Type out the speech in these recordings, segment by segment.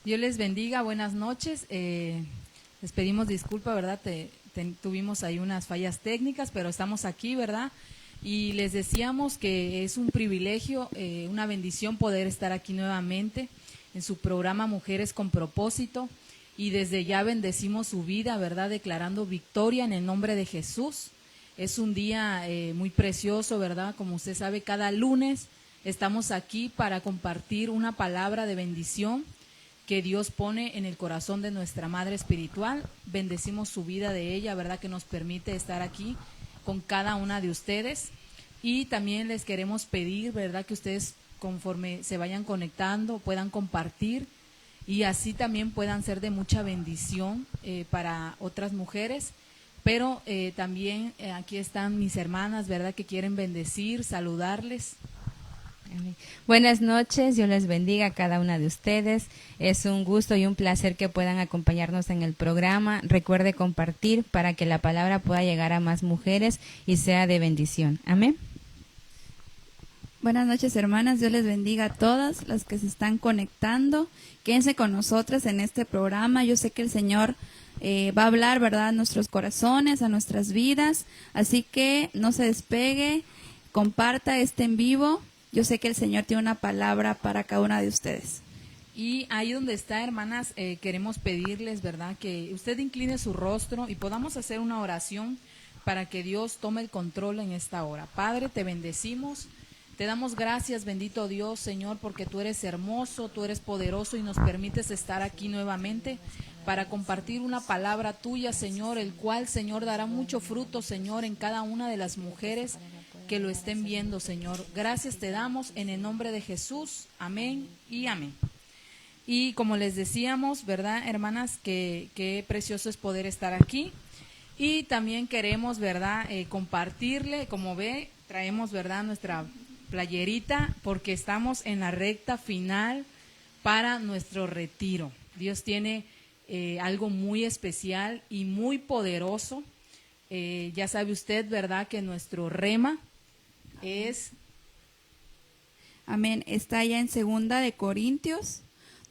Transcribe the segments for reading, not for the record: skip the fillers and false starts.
Dios les bendiga, buenas noches. Les pedimos disculpa, ¿verdad? Tuvimos ahí unas fallas técnicas, pero estamos aquí, ¿verdad? Y les decíamos que es un privilegio, una bendición poder estar aquí nuevamente en su programa Mujeres con Propósito. Y desde ya bendecimos su vida, ¿verdad? Declarando victoria en el nombre de Jesús. Es un día muy precioso, ¿verdad? Como usted sabe, cada lunes estamos aquí para compartir una palabra de bendición que Dios pone en el corazón de nuestra Madre Espiritual. Bendecimos su vida de ella, ¿verdad? Que nos permite estar aquí con cada una de ustedes. Y también les queremos pedir, ¿verdad? Que ustedes, conforme se vayan conectando, puedan compartir y así también puedan ser de mucha bendición para otras mujeres. Pero también aquí están mis hermanas, ¿verdad? Que quieren bendecir, saludarles. Buenas noches, Dios les bendiga a cada una de ustedes. Es un gusto y un placer que puedan acompañarnos en el programa. Recuerde compartir para que la palabra pueda llegar a más mujeres y sea de bendición. Amén. Buenas noches, hermanas. Dios les bendiga a todas las que se están conectando. Quédense con nosotras en este programa. Yo sé que el Señor va a hablar, ¿verdad?, a nuestros corazones, a nuestras vidas. Así que no se despegue, comparta este en vivo. Yo sé que el Señor tiene una palabra para cada una de ustedes. Y ahí donde está, hermanas, queremos pedirles, ¿verdad?, que usted incline su rostro y podamos hacer una oración para que Dios tome el control en esta hora. Padre, te bendecimos, te damos gracias, bendito Dios, Señor, porque tú eres hermoso, tú eres poderoso y nos permites estar aquí nuevamente para compartir una palabra tuya, Señor, el cual, Señor, dará mucho fruto, Señor, en cada una de las mujeres que lo estén viendo, Señor. Gracias te damos en el nombre de Jesús. Amén y amén. Y como les decíamos, ¿verdad, hermanas? Qué precioso es poder estar aquí. Y también queremos, ¿verdad?, compartirle, como ve, traemos, ¿verdad?, nuestra playerita porque estamos en la recta final para nuestro retiro. Dios tiene algo muy especial y muy poderoso. Ya sabe usted, ¿verdad?, que nuestro rema es... Amén. Está ya en 2 Corintios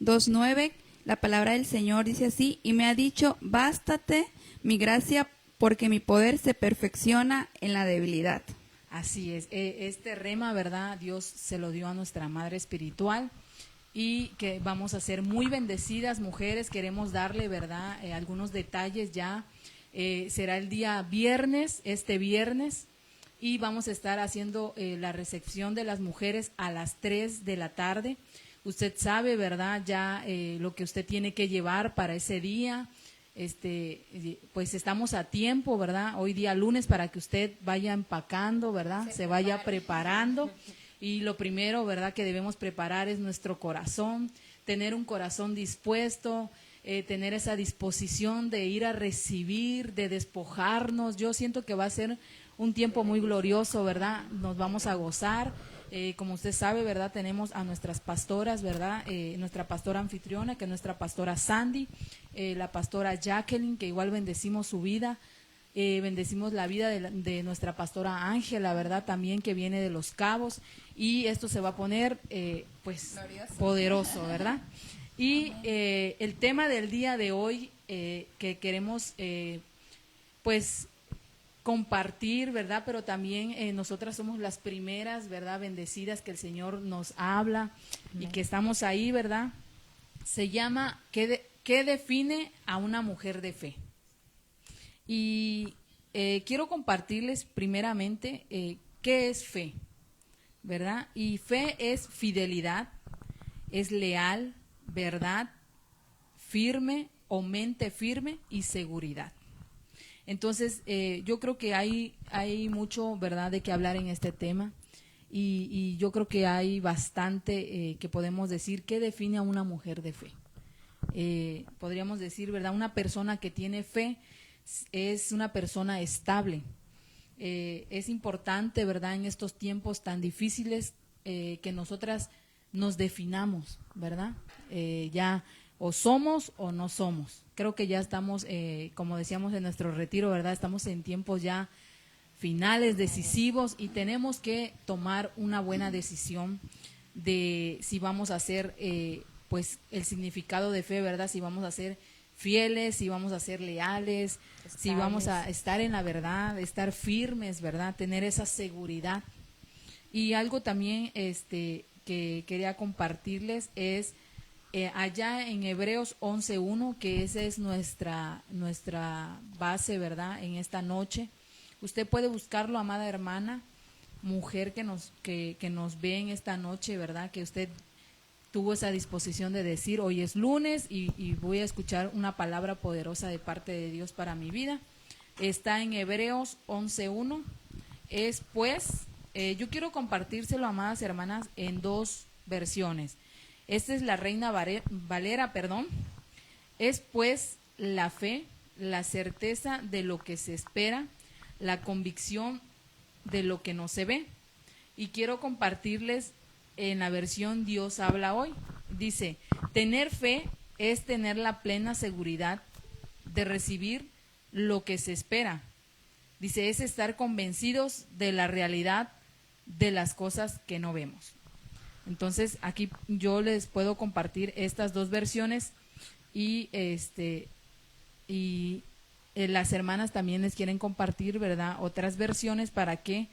2:9. La palabra del Señor dice así: y me ha dicho, bástate mi gracia, porque mi poder se perfecciona en la debilidad. Así es. Este rema, ¿verdad?, Dios se lo dio a nuestra Madre Espiritual y que vamos a ser muy bendecidas mujeres. Queremos darle, ¿verdad?, algunos detalles ya. Será el día viernes, este viernes, y vamos a estar haciendo la recepción de las mujeres a las 3 de la tarde. Usted sabe, ¿verdad?, ya lo que usted tiene que llevar para ese día. Pues estamos a tiempo, ¿verdad?, hoy día lunes, para que usted vaya empacando, ¿verdad?, se vaya preparando. Y lo primero, ¿verdad?, que debemos preparar es nuestro corazón, tener un corazón dispuesto, tener esa disposición de ir a recibir, de despojarnos. Yo siento que va a ser un tiempo muy glorioso, ¿verdad? Nos vamos a gozar. Como usted sabe, ¿verdad?, tenemos a nuestras pastoras, ¿verdad?, nuestra pastora anfitriona, que es nuestra pastora Sandy, la pastora Jacqueline, que igual bendecimos su vida, bendecimos la vida de nuestra pastora Ángela, ¿verdad?, también, que viene de Los Cabos, y esto se va a poner pues poderoso, ¿verdad? Y el tema del día de hoy que queremos pues compartir, ¿verdad?, pero también nosotras somos las primeras, ¿verdad?, bendecidas que el Señor nos habla y que estamos ahí, ¿verdad? Se llama ¿qué define a una mujer de fe? Y quiero compartirles primeramente qué es fe, ¿verdad? Y fe es fidelidad, es leal, verdad, firme o mente firme y seguridad. Entonces, yo creo que hay mucho, ¿verdad?, de qué hablar en este tema, y yo creo que hay bastante que podemos decir qué define a una mujer de fe. Podríamos decir, ¿verdad?, una persona que tiene fe es una persona estable. Es importante, ¿verdad?, en estos tiempos tan difíciles que nosotras nos definamos, ¿verdad? Ya o somos o no somos. Creo que ya estamos, como decíamos en nuestro retiro, ¿verdad?, estamos en tiempos ya finales, decisivos, y tenemos que tomar una buena decisión de si vamos a ser pues el significado de fe, ¿verdad? Si vamos a ser fieles, si vamos a ser leales, si vamos a estar en la verdad, estar firmes, ¿verdad? Tener esa seguridad. Y algo también que quería compartirles es allá en Hebreos 11:1, que esa es nuestra base, ¿verdad? En esta noche. Usted puede buscarlo, amada hermana, mujer que nos ve en esta noche, ¿verdad? Que usted tuvo esa disposición de decir, hoy es lunes y voy a escuchar una palabra poderosa de parte de Dios para mi vida. Está en Hebreos 11:1. Es pues, yo quiero compartírselo, amadas hermanas, en dos versiones. Esta es la Reina Valera, Es pues la fe, la certeza de lo que se espera, la convicción de lo que no se ve. Y quiero compartirles en la versión Dios habla hoy. Dice, tener fe es tener la plena seguridad de recibir lo que se espera. Dice, es estar convencidos de la realidad de las cosas que no vemos. Entonces, aquí yo les puedo compartir estas dos versiones y las hermanas también les quieren compartir, ¿verdad?, otras versiones para que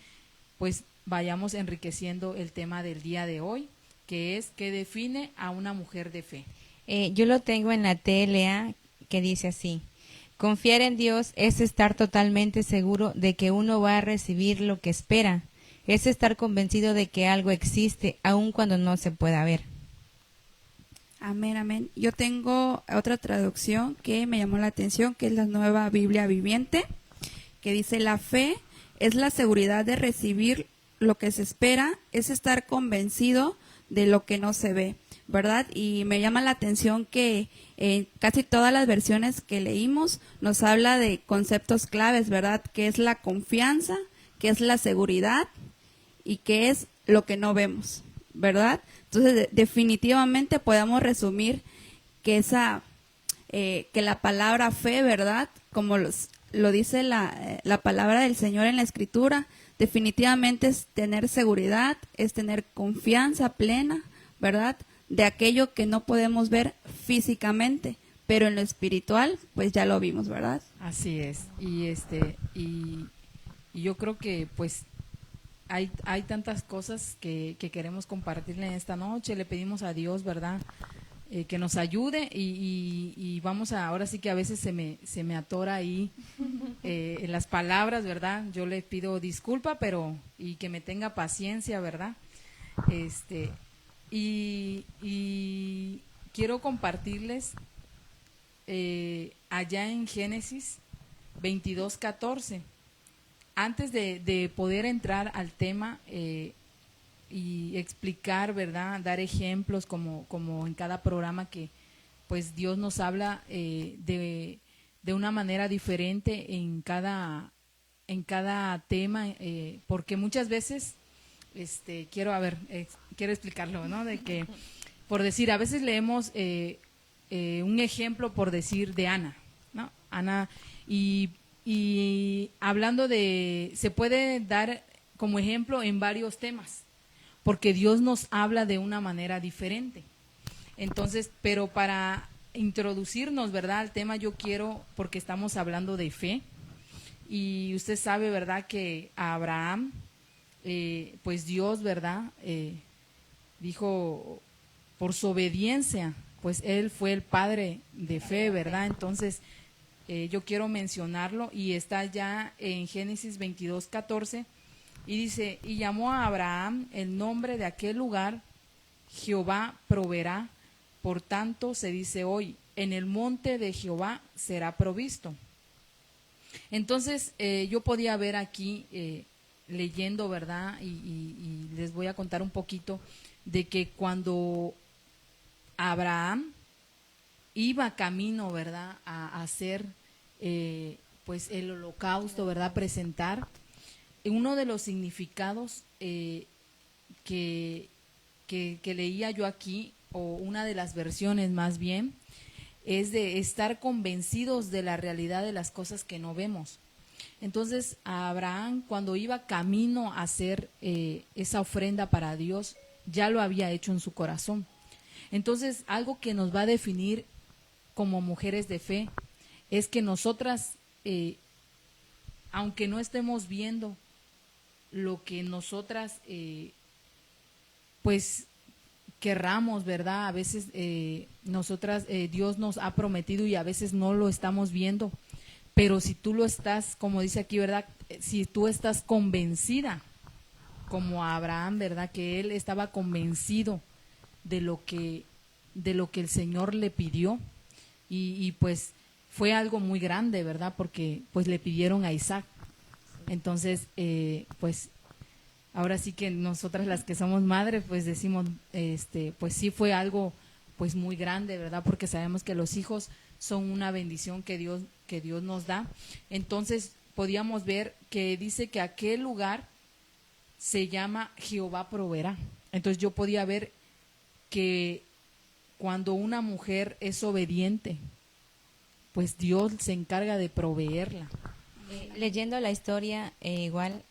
pues vayamos enriqueciendo el tema del día de hoy, que es ¿qué define a una mujer de fe? Yo lo tengo en la TLA, que dice así: confiar en Dios es estar totalmente seguro de que uno va a recibir lo que espera. Es estar convencido de que algo existe, aun cuando no se pueda ver. Amén, amén. Yo tengo otra traducción que me llamó la atención, que es la Nueva Biblia Viviente, que dice, la fe es la seguridad de recibir lo que se espera, es estar convencido de lo que no se ve, ¿verdad? Y me llama la atención que casi todas las versiones que leímos nos habla de conceptos claves, ¿verdad? Que es la confianza, que es la seguridad y que es lo que no vemos, ¿verdad? Entonces, definitivamente podemos resumir que que la palabra fe, ¿verdad? Como lo dice la palabra del Señor en la Escritura, definitivamente es tener seguridad, es tener confianza plena, ¿verdad?, de aquello que no podemos ver físicamente, pero en lo espiritual, pues ya lo vimos, ¿verdad? Así es. Y yo creo que pues hay tantas cosas que queremos compartirle en esta noche. Le pedimos a Dios, ¿verdad?, que nos ayude y vamos ahora sí que a veces se me atora ahí en las palabras, ¿verdad? Yo le pido disculpa, y que me tenga paciencia, ¿verdad? Y quiero compartirles allá en Génesis 22:14. Antes de poder entrar al tema y explicar, ¿verdad?, dar ejemplos como en cada programa que pues Dios nos habla de una manera diferente en cada tema, porque muchas veces quiero explicarlo, ¿no? De que, por decir, a veces leemos un ejemplo, por decir, de Ana, ¿no? Ana, y hablando se puede dar como ejemplo en varios temas, porque Dios nos habla de una manera diferente. Entonces, pero para introducirnos, ¿verdad?, al tema, yo quiero, porque estamos hablando de fe, y usted sabe, ¿verdad?, que a Abraham, pues Dios, ¿verdad?, dijo, por su obediencia, pues él fue el padre de fe, ¿verdad? Entonces, yo quiero mencionarlo, y está ya en Génesis 22:14, y dice, y llamó a Abraham el nombre de aquel lugar, Jehová proveerá, por tanto se dice hoy, en el monte de Jehová será provisto. Entonces, yo podía ver aquí, leyendo, ¿verdad? Y les voy a contar un poquito de que cuando Abraham iba camino, ¿verdad?, a hacer pues el holocausto, ¿verdad?, presentar, uno de los significados que leía yo aquí, o una de las versiones más bien, es de estar convencidos de la realidad de las cosas que no vemos. Entonces, a Abraham, cuando iba camino a hacer esa ofrenda para Dios, ya lo había hecho en su corazón. Entonces, algo que nos va a definir como mujeres de fe es que nosotras, aunque no estemos viendo lo que nosotras, pues, querramos, ¿verdad? A veces nosotras, Dios nos ha prometido y a veces no lo estamos viendo, pero si tú lo estás, como dice aquí, ¿verdad? Si tú estás convencida, como Abraham, ¿verdad? Que él estaba convencido de lo que el Señor le pidió y pues fue algo muy grande, ¿verdad? Porque pues le pidieron a Isaac. Entonces, pues ahora sí que nosotras las que somos madres, pues decimos, pues sí fue algo pues muy grande, ¿verdad? Porque sabemos que los hijos son una bendición que Dios nos da. Entonces, podíamos ver que dice que aquel lugar se llama Jehová proveerá. Entonces, yo podía ver que cuando una mujer es obediente, pues Dios se encarga de proveerla. Leyendo la historia, igual,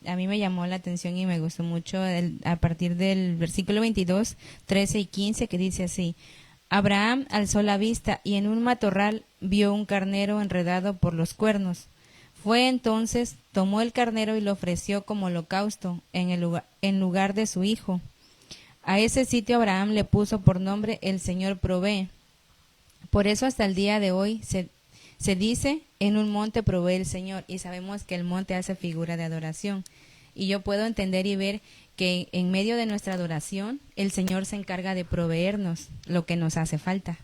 a mí me llamó la atención y me gustó mucho a partir del versículo 22, 13 y 15, que dice así: Abraham alzó la vista y en un matorral vio un carnero enredado por los cuernos. Fue entonces, tomó el carnero y lo ofreció como holocausto en lugar de su hijo. A ese sitio Abraham le puso por nombre El Señor provee. Por eso hasta el día de hoy se dice, en un monte provee el Señor, y sabemos que el monte hace figura de adoración. Y yo puedo entender y ver que en medio de nuestra adoración, el Señor se encarga de proveernos lo que nos hace falta.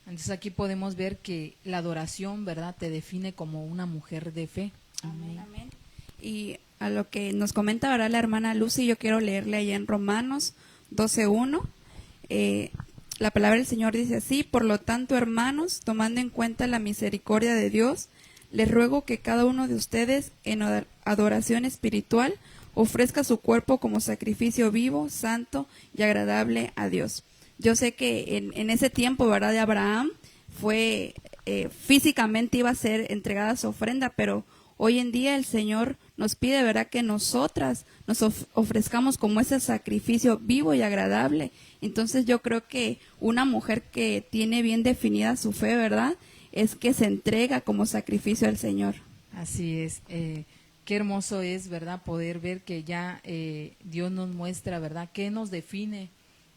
Entonces aquí podemos ver que la adoración, ¿verdad?, te define como una mujer de fe. Amén, amén. Y a lo que nos comenta ahora la hermana Lucy, yo quiero leerle allá en Romanos 12:1. La palabra del Señor dice así: por lo tanto, hermanos, tomando en cuenta la misericordia de Dios, les ruego que cada uno de ustedes en adoración espiritual ofrezca su cuerpo como sacrificio vivo, santo y agradable a Dios. Yo sé que en ese tiempo, ¿verdad?, de Abraham, fue físicamente iba a ser entregada su ofrenda, pero hoy en día el Señor nos pide, ¿verdad?, que nosotras nos ofrezcamos como ese sacrificio vivo y agradable. Entonces yo creo que una mujer que tiene bien definida su fe, ¿verdad?, es que se entrega como sacrificio al Señor. Así es. Qué hermoso es, ¿verdad?, poder ver que ya Dios nos muestra, ¿verdad?, qué nos define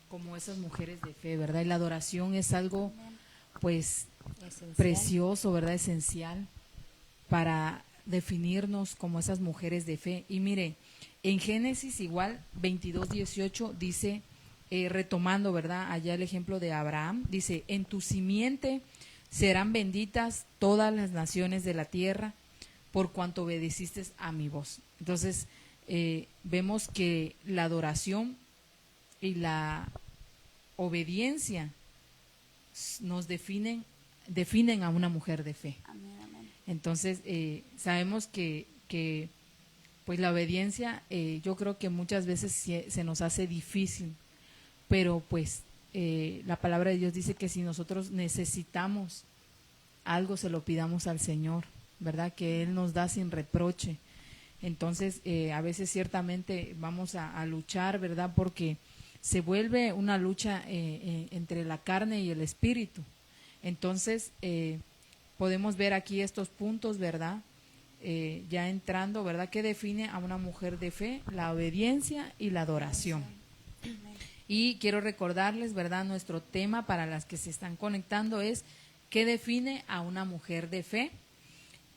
como esas mujeres de fe, ¿verdad? Y la adoración es algo, pues, esencial, precioso, ¿verdad?, esencial para definirnos como esas mujeres de fe. Y mire, en Génesis igual 22:18 dice, retomando, ¿verdad?, allá el ejemplo de Abraham, dice: en tu simiente serán benditas todas las naciones de la tierra, por cuanto obedeciste a mi voz. Entonces, vemos que la adoración y la obediencia nos definen a una mujer de fe. Amén, amén. Entonces, sabemos que pues la obediencia, yo creo que muchas veces se nos hace difícil, pero pues la palabra de Dios dice que si nosotros necesitamos algo, se lo pidamos al Señor, ¿verdad?, que Él nos da sin reproche. Entonces, a veces ciertamente vamos a luchar, ¿verdad?, porque se vuelve una lucha entre la carne y el espíritu. Entonces, podemos ver aquí estos puntos, ¿verdad?, ya entrando, ¿verdad?, que define a una mujer de fe: la obediencia y la adoración. Y quiero recordarles, ¿verdad?, nuestro tema para las que se están conectando es ¿qué define a una mujer de fe?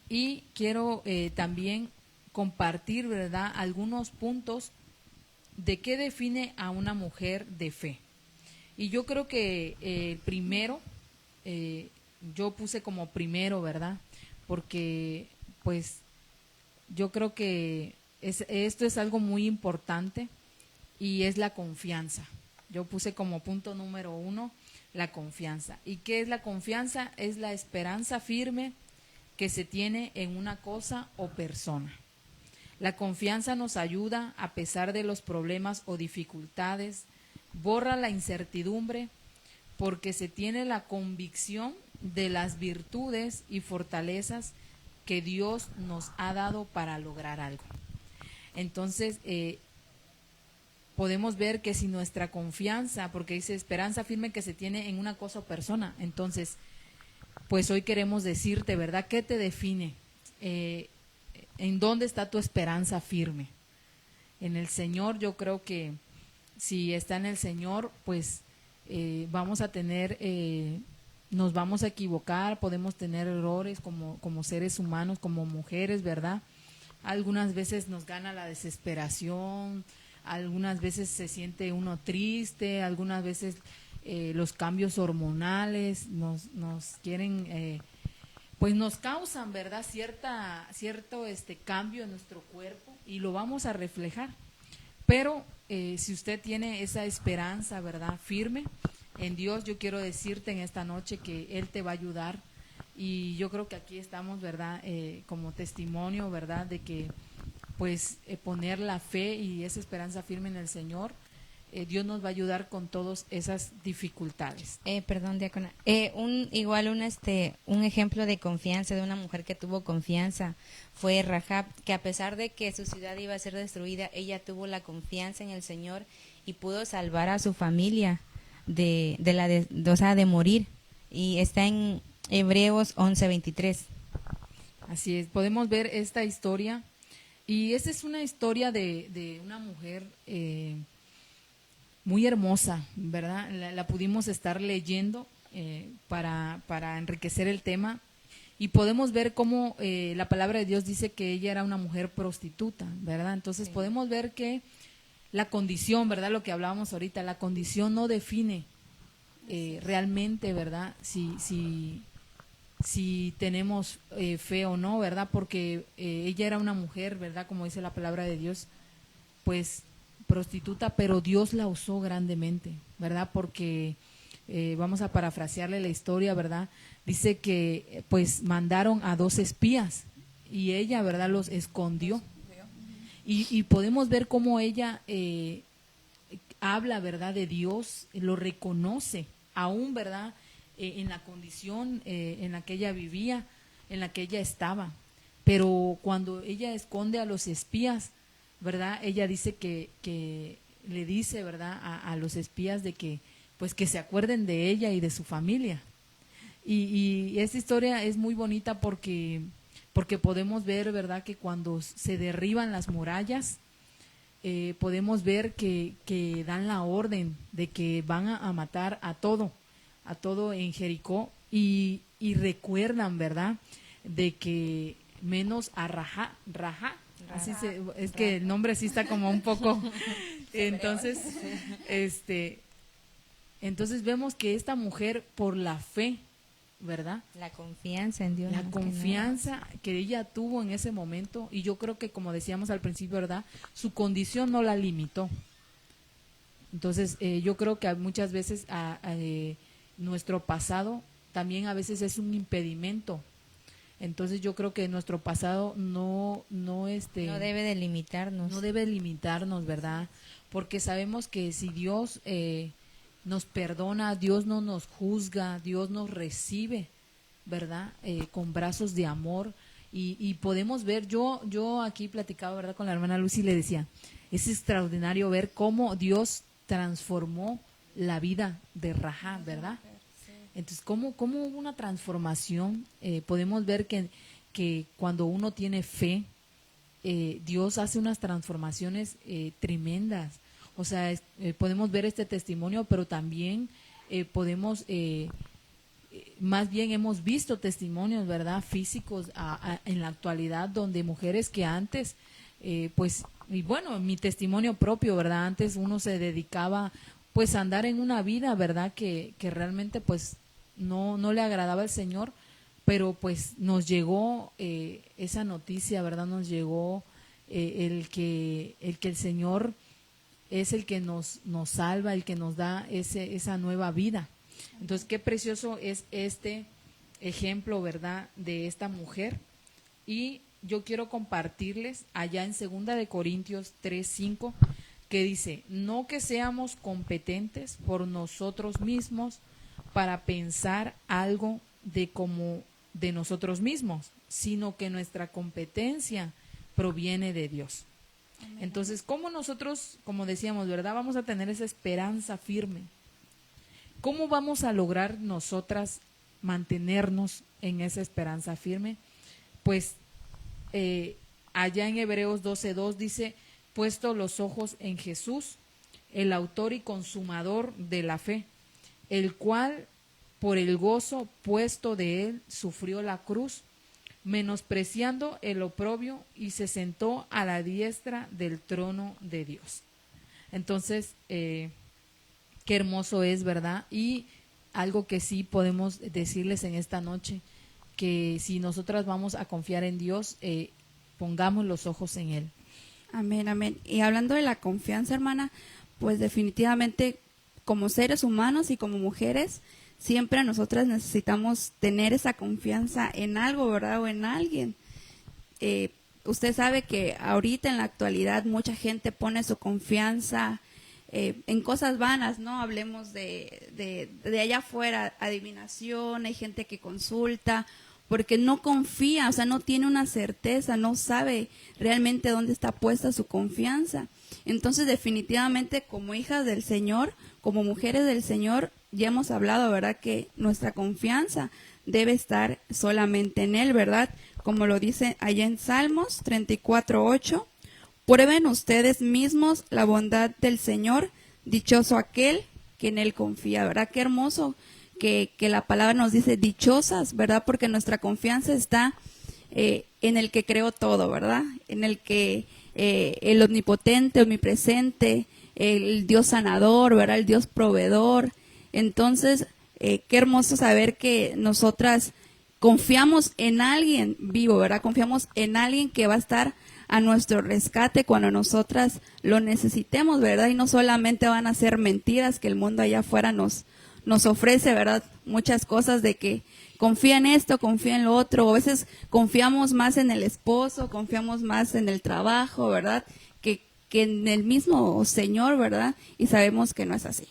Y quiero también compartir, ¿verdad?, algunos puntos de qué define a una mujer de fe. Y yo creo que primero, yo puse como primero, ¿verdad?, porque pues yo creo que esto es algo muy importante y es la confianza. Yo puse como punto número 1 la confianza. ¿Y qué es la confianza? Es la esperanza firme que se tiene en una cosa o persona. La confianza nos ayuda a pesar de los problemas o dificultades, borra la incertidumbre porque se tiene la convicción de las virtudes y fortalezas que Dios nos ha dado para lograr algo. Entonces, podemos ver que si nuestra confianza, porque dice esperanza firme que se tiene en una cosa o persona, entonces, pues hoy queremos decirte, ¿verdad? ¿Qué te define? ¿En dónde está tu esperanza firme? En el Señor. Yo creo que si está en el Señor, pues vamos a tener, nos vamos a equivocar, podemos tener errores como seres humanos, como mujeres, ¿verdad? Algunas veces nos gana la desesperación, algunas veces se siente uno triste, algunas veces los cambios hormonales nos quieren, pues nos causan, ¿verdad? Cierto cambio en nuestro cuerpo y lo vamos a reflejar. Pero si usted tiene esa esperanza, ¿verdad? Firme en Dios, yo quiero decirte en esta noche que Él te va a ayudar. Y yo creo que aquí estamos, ¿verdad? Como testimonio, ¿verdad? De que pues poner la fe y esa esperanza firme en el Señor, Dios nos va a ayudar con todas esas dificultades. Perdón, diácona. Un ejemplo de confianza, de una mujer que tuvo confianza, fue Rahab, que a pesar de que su ciudad iba a ser destruida, ella tuvo la confianza en el Señor y pudo salvar a su familia de morir. Y está en Hebreos 11:23. Así es, podemos ver esta historia, y esta es una historia de una mujer muy hermosa, ¿verdad? La pudimos estar leyendo para enriquecer el tema, y podemos ver cómo la palabra de Dios dice que ella era una mujer prostituta, ¿verdad? Entonces sí, podemos ver que la condición, ¿verdad? Lo que hablábamos ahorita, la condición no define realmente, ¿verdad? Si tenemos fe o no, ¿verdad? Porque ella era una mujer, ¿verdad? Como dice la palabra de Dios, pues prostituta, pero Dios la usó grandemente, ¿verdad? Porque vamos a parafrasearle la historia, ¿verdad? Dice que pues mandaron a 2 espías y ella, ¿verdad? Los escondió. Y podemos ver cómo ella habla, ¿verdad? De Dios, lo reconoce, aún, ¿verdad? En la condición en la que ella vivía, en la que ella estaba. Pero cuando ella esconde a los espías, ¿verdad? Ella dice que le dice, ¿verdad? A los espías de que, pues que se acuerden de ella y de su familia. Y esta historia es muy bonita porque podemos ver, ¿verdad? Que cuando se derriban las murallas, podemos ver que dan la orden de que van a matar a todo en Jericó, y recuerdan, ¿verdad? De que menos a Rahab, es que el nombre sí está como un poco, entonces vemos que esta mujer, por la fe, ¿verdad? La confianza en Dios. La confianza que ella tuvo en ese momento, y yo creo que, como decíamos al principio, ¿verdad? Su condición no la limitó. Entonces, yo creo que muchas veces nuestro pasado también a veces es un impedimento. Entonces yo creo que nuestro pasado no debe de limitarnos. No debe limitarnos, ¿verdad? Porque sabemos que si Dios nos perdona, Dios no nos juzga, Dios nos recibe, ¿verdad? Con brazos de amor, y podemos ver, yo aquí platicaba, ¿verdad? Con la hermana Lucy, y le decía, es extraordinario ver cómo Dios transformó la vida de Rahab, ¿verdad? Entonces, ¿cómo hubo una transformación? Podemos ver que cuando uno tiene fe, Dios hace unas transformaciones tremendas. O sea, podemos ver este testimonio, pero también podemos, más bien hemos visto testimonios, ¿verdad? Físicos en la actualidad, donde mujeres que antes, pues, y bueno, mi testimonio propio, ¿verdad? Antes uno se dedicaba pues a andar en una vida, ¿verdad? Que realmente pues no le agradaba al Señor, pero pues nos llegó esa noticia, ¿verdad? Nos llegó el que el Señor es el que nos salva, el que nos da esa nueva vida. Entonces, qué precioso es este ejemplo, ¿verdad? De esta mujer. Y yo quiero compartirles allá en 2 de Corintios 3:5, que dice, no que seamos competentes por nosotros mismos para pensar algo de nosotros mismos, sino que nuestra competencia proviene de Dios. Entonces, ¿cómo nosotros, como decíamos, verdad, vamos a tener esa esperanza firme? ¿Cómo vamos a lograr nosotras mantenernos en esa esperanza firme? Pues allá en Hebreos 12:2 dice, puesto los ojos en Jesús, el autor y consumador de la fe, el cual por el gozo puesto de él sufrió la cruz, menospreciando el oprobio, y se sentó a la diestra del trono de Dios. Entonces, qué hermoso es, ¿verdad? Y algo que sí podemos decirles en esta noche, que si nosotras vamos a confiar en Dios, pongamos los ojos en Él. Amén, amén. Y hablando de la confianza, hermana, pues definitivamente como seres humanos y como mujeres, siempre nosotras necesitamos tener esa confianza en algo, ¿verdad? O en alguien. Usted sabe que ahorita en la actualidad mucha gente pone su confianza en cosas vanas, ¿no? Hablemos de allá afuera, adivinación, hay gente que consulta, porque no confía, o sea, no tiene una certeza, no sabe realmente dónde está puesta su confianza. Entonces, definitivamente, como hijas del Señor, como mujeres del Señor, ya hemos hablado, ¿verdad?, que nuestra confianza debe estar solamente en Él, ¿verdad? Como lo dice allá en Salmos 34:8, prueben ustedes mismos la bondad del Señor, dichoso aquel que en Él confía, ¿verdad? Qué hermoso que la palabra nos dice dichosas, ¿verdad? Porque nuestra confianza está en el que creó todo, ¿verdad? En el que el omnipotente, omnipresente, el Dios sanador, ¿verdad? El Dios proveedor. Entonces, qué hermoso saber que nosotras confiamos en alguien vivo, ¿verdad? Confiamos en alguien que va a estar a nuestro rescate cuando nosotras lo necesitemos, ¿verdad? Y no solamente van a ser mentiras que el mundo allá afuera nos ofrece, ¿verdad? Muchas cosas de que confía en esto, confía en lo otro. A veces confiamos más en el esposo, confiamos más en el trabajo, ¿verdad? Que en el mismo Señor, ¿verdad? Y sabemos que no es así.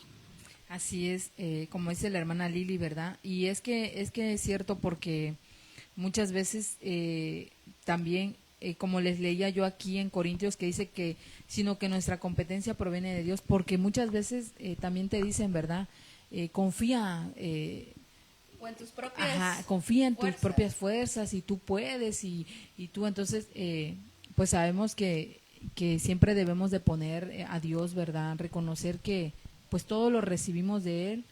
Así es, como dice la hermana Lili, ¿verdad? Y es que es cierto, porque muchas veces también, como les leía yo aquí en Corintios, que dice que, sino que nuestra competencia proviene de Dios, porque muchas veces también te dicen, ¿verdad? Confía O en tus propias confía en tus fuerzas. propias fuerzas, y tú puedes, y tú entonces pues sabemos que siempre debemos de poner a Dios, ¿verdad? Reconocer que pues todo lo recibimos de Él,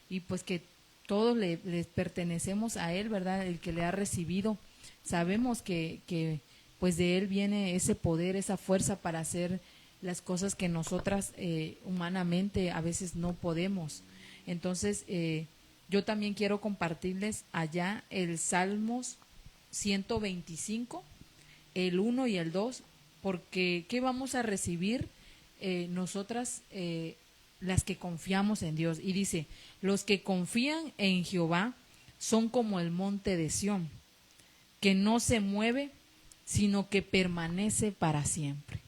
y pues que todos le pertenecemos a Él, ¿verdad? El que le ha recibido. Sabemos que pues de Él viene ese poder, esa fuerza para hacer las cosas que nosotras humanamente a veces no podemos. Entonces, yo también quiero compartirles allá el Salmos 125, el 1 y el 2, porque ¿qué vamos a recibir nosotras las que confiamos en Dios? Y dice, los que confían en Jehová son como el monte de Sión, que no se mueve, sino que permanece para siempre.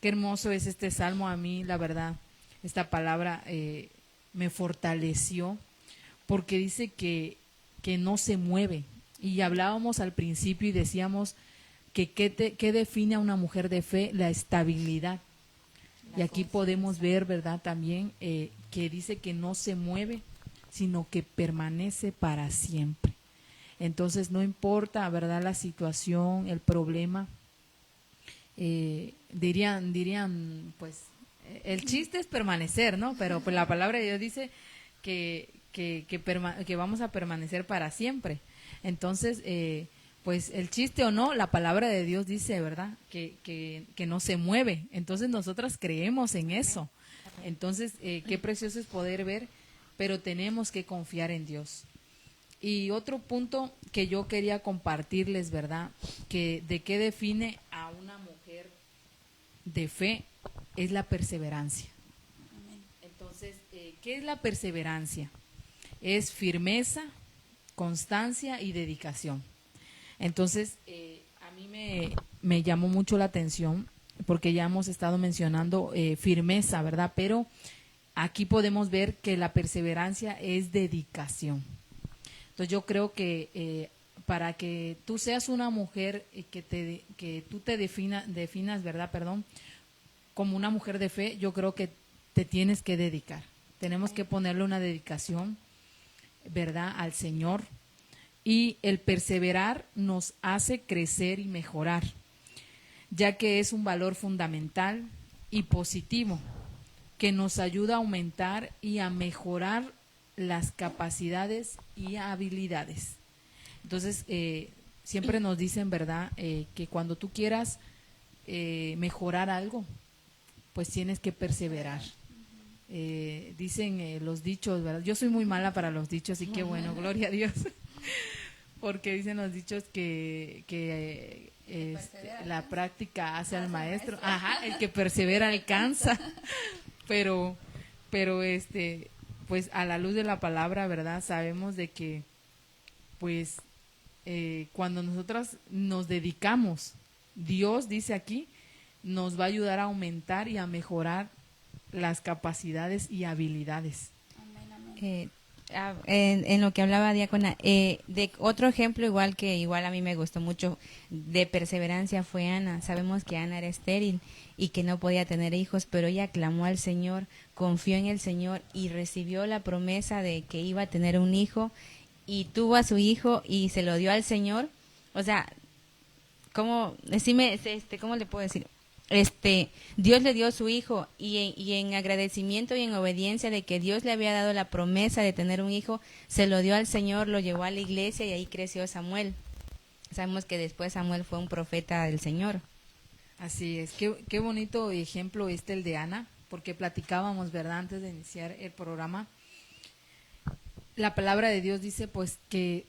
Qué hermoso es este salmo. A mí, la verdad, esta palabra me fortaleció, porque dice que no se mueve. Y hablábamos al principio y decíamos que ¿qué define a una mujer de fe? La estabilidad. Y aquí podemos ver, ¿verdad? También que dice que no se mueve, sino que permanece para siempre. Entonces, no importa, ¿verdad?, la situación, el problema. Dirían, pues, el chiste es permanecer, ¿no? Pero pues la palabra de Dios dice que vamos a permanecer para siempre. Entonces, pues el chiste o no, la palabra de Dios dice, ¿verdad?, que no se mueve. Entonces nosotras creemos en eso. Entonces, qué precioso es poder ver, pero tenemos que confiar en Dios. Y otro punto que yo quería compartirles, ¿verdad?, que de qué define a una mujer de fe, es la perseverancia. Entonces, ¿qué es la perseverancia? Es firmeza, constancia y dedicación. Entonces, a mí me llamó mucho la atención, porque ya hemos estado mencionando firmeza, ¿verdad? Pero aquí podemos ver que la perseverancia es dedicación. Entonces, yo creo que para que tú seas una mujer que tú te definas, ¿verdad? como una mujer de fe, yo creo que te tienes que dedicar. Tenemos que ponerle una dedicación, ¿verdad?, al Señor. Y el perseverar nos hace crecer y mejorar, ya que es un valor fundamental y positivo que nos ayuda a aumentar y a mejorar las capacidades y habilidades. Entonces, siempre nos dicen, ¿verdad?, que cuando tú quieras mejorar algo, pues tienes que perseverar. Dicen los dichos, ¿verdad? Yo soy muy mala para los dichos, así que bueno, gloria a Dios. Porque dicen los dichos que la práctica hace al maestro. Ajá, el que persevera alcanza. Pero pues a la luz de la palabra, ¿verdad? Sabemos de que, pues, cuando nosotras nos dedicamos, Dios dice aquí, nos va a ayudar a aumentar y a mejorar las capacidades y habilidades. En lo que hablaba Diácona, de otro ejemplo igual a mí me gustó mucho de perseverancia fue Ana. Sabemos que Ana era estéril y que no podía tener hijos, pero ella clamó al Señor, confió en el Señor y recibió la promesa de que iba a tener un hijo y tuvo a su hijo y se lo dio al Señor. O sea, ¿cómo le puedo decir? Dios le dio a su hijo y en agradecimiento y en obediencia de que Dios le había dado la promesa de tener un hijo, se lo dio al Señor, lo llevó a la iglesia y ahí creció Samuel. Sabemos que después Samuel fue un profeta del Señor. Así es, qué bonito ejemplo el de Ana, porque platicábamos, ¿verdad?, antes de iniciar el programa. La palabra de Dios dice, pues, que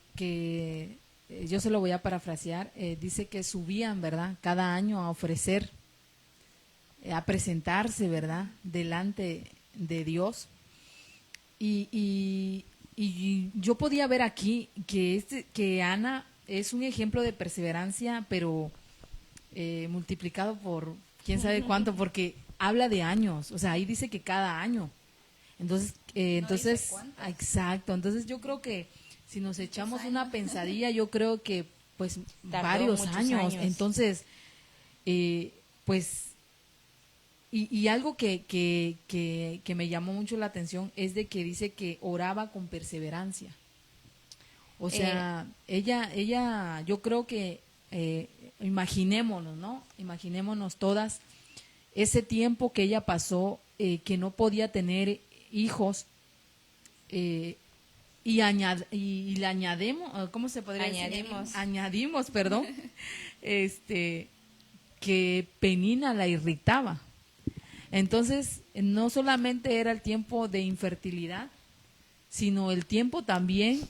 yo se lo voy a parafrasear, dice que subían, ¿verdad?, cada año a ofrecer, a presentarse, ¿verdad?, delante de Dios. Y yo podía ver aquí que Ana es un ejemplo de perseverancia, pero multiplicado por quién sabe cuánto, porque habla de años, o sea, ahí dice que cada año. Entonces, exacto, entonces yo creo que si nos echamos una pensadilla, yo creo que pues tardó varios años. Entonces, pues, y algo que me llamó mucho la atención es de que dice que oraba con perseverancia. O sea, ella, yo creo que, imaginémonos, ¿no? Imaginémonos todas ese tiempo que ella pasó, que no podía tener hijos, y le añadimos, ¿cómo se podría decir? Añadimos, perdón, que Penina la irritaba. Entonces, no solamente era el tiempo de infertilidad, sino el tiempo también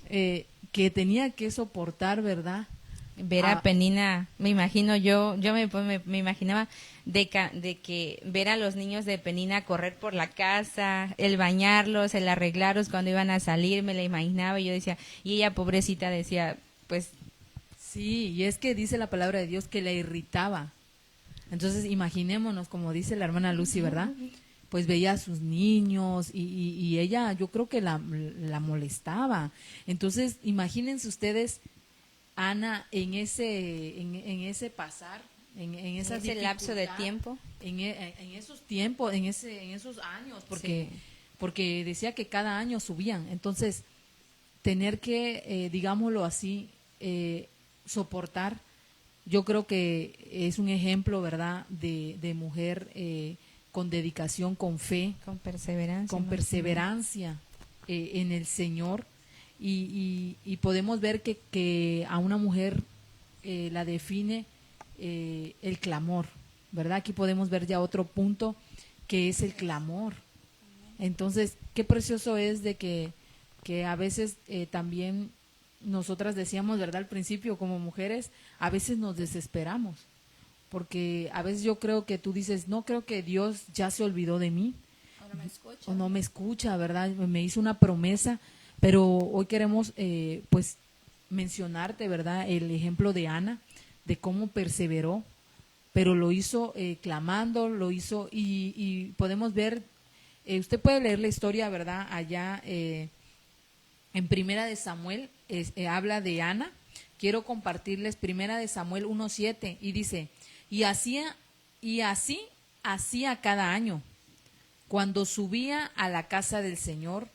que tenía que soportar, ¿verdad? Ver a Penina, me imagino yo me imaginaba de que ver a los niños de Penina correr por la casa, el bañarlos, el arreglarlos cuando iban a salir, me la imaginaba y yo decía, y ella pobrecita decía, pues... Sí, y es que dice la palabra de Dios que la irritaba. Entonces imaginémonos, como dice la hermana Lucy, ¿verdad? Pues veía a sus niños y ella, yo creo que la molestaba. Entonces imagínense ustedes, Ana, en ese pasar, en ese lapso de tiempo, en esos tiempos, en esos años, porque decía que cada año subían. Entonces, tener que, digámoslo así, soportar, yo creo que es un ejemplo, ¿verdad?, de mujer con dedicación, con fe, con perseverancia en el Señor. Y podemos ver que a una mujer la define el clamor, ¿verdad? Aquí podemos ver ya otro punto que es el clamor. Entonces, qué precioso es de que a veces también nosotras decíamos, ¿verdad?, al principio como mujeres, a veces nos desesperamos, porque a veces yo creo que tú dices, no, creo que Dios ya se olvidó de mí, o no me escucha, ¿verdad? Me hizo una promesa. Pero hoy queremos, pues, mencionarte, ¿verdad?, el ejemplo de Ana, de cómo perseveró, pero lo hizo clamando, lo hizo, y podemos ver, usted puede leer la historia, ¿verdad?, allá en Primera de Samuel, habla de Ana. Quiero compartirles Primera de Samuel 1:7, y dice, y así hacía cada año. Cuando subía a la casa del Señor,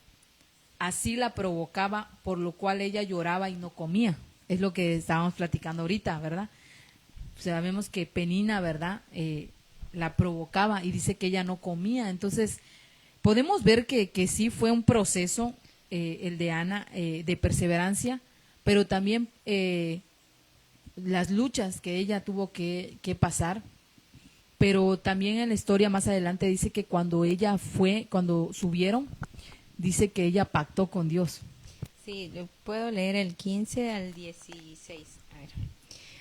así la provocaba, por lo cual ella lloraba y no comía. Es lo que estábamos platicando ahorita, ¿verdad? Sabemos que Penina, ¿verdad? La provocaba y dice que ella no comía. Entonces, podemos ver que sí fue un proceso, el de Ana, de perseverancia, pero también las luchas que ella tuvo que pasar. Pero también en la historia más adelante dice que cuando cuando subieron, dice que ella pactó con Dios. Sí, yo puedo leer el 15 al 16. A ver.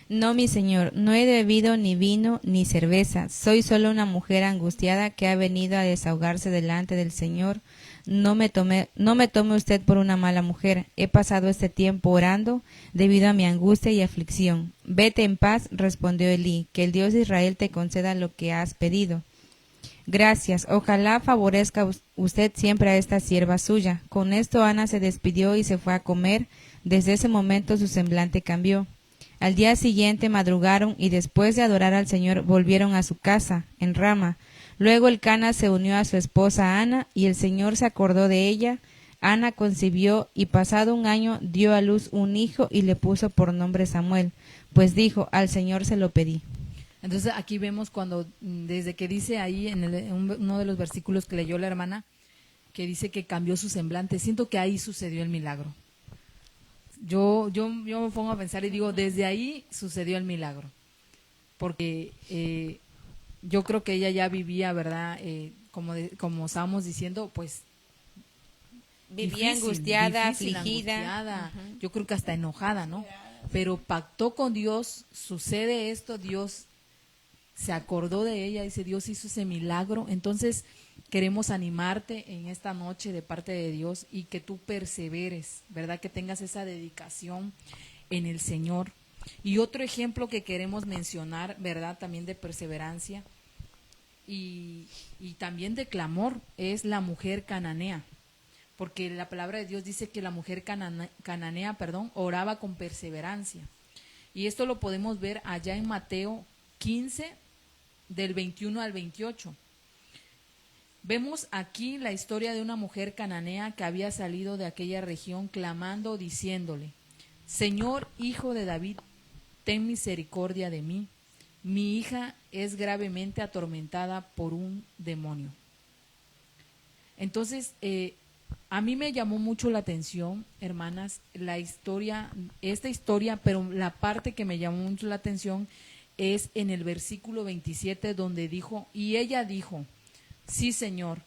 No, mi señor, no he bebido ni vino ni cerveza. Soy solo una mujer angustiada que ha venido a desahogarse delante del Señor. No me tome usted por una mala mujer. He pasado este tiempo orando debido a mi angustia y aflicción. Vete en paz, respondió Elí, que el Dios de Israel te conceda lo que has pedido. Gracias, ojalá favorezca usted siempre a esta sierva suya. Con esto Ana se despidió y se fue a comer. Desde ese momento su semblante cambió. Al día siguiente madrugaron y después de adorar al Señor volvieron a su casa, en Rama. Luego Elcana se unió a su esposa Ana y el Señor se acordó de ella. Ana concibió y pasado un año dio a luz un hijo y le puso por nombre Samuel, pues dijo, al Señor se lo pedí. Entonces aquí vemos cuando, desde que dice ahí en uno de los versículos que leyó la hermana, que dice que cambió su semblante, siento que ahí sucedió el milagro. Yo me pongo a pensar y digo, desde ahí sucedió el milagro, porque yo creo que ella ya vivía, ¿verdad? Como estábamos diciendo, pues Vivía difícil, angustiada, difícil, afligida. angustiada, yo creo que hasta enojada, ¿no? Pero pactó con Dios, sucede esto, Dios se acordó de ella, dice, Dios hizo ese milagro. Entonces queremos animarte en esta noche de parte de Dios y que tú perseveres, ¿verdad? Que tengas esa dedicación en el Señor. Y otro ejemplo que queremos mencionar, ¿verdad? También de perseverancia y también de clamor es la mujer cananea, porque la palabra de Dios dice que la mujer cananea, oraba con perseverancia. Y esto lo podemos ver allá en Mateo 15, del 21 al 28. Vemos aquí la historia de una mujer cananea que había salido de aquella región clamando, diciéndole, Señor, hijo de David, ten misericordia de mí. Mi hija es gravemente atormentada por un demonio. Entonces, a mí me llamó mucho la atención, hermanas, esta historia, pero la parte que me llamó mucho la atención es en el versículo 27, donde dijo, y ella dijo, sí, Señor,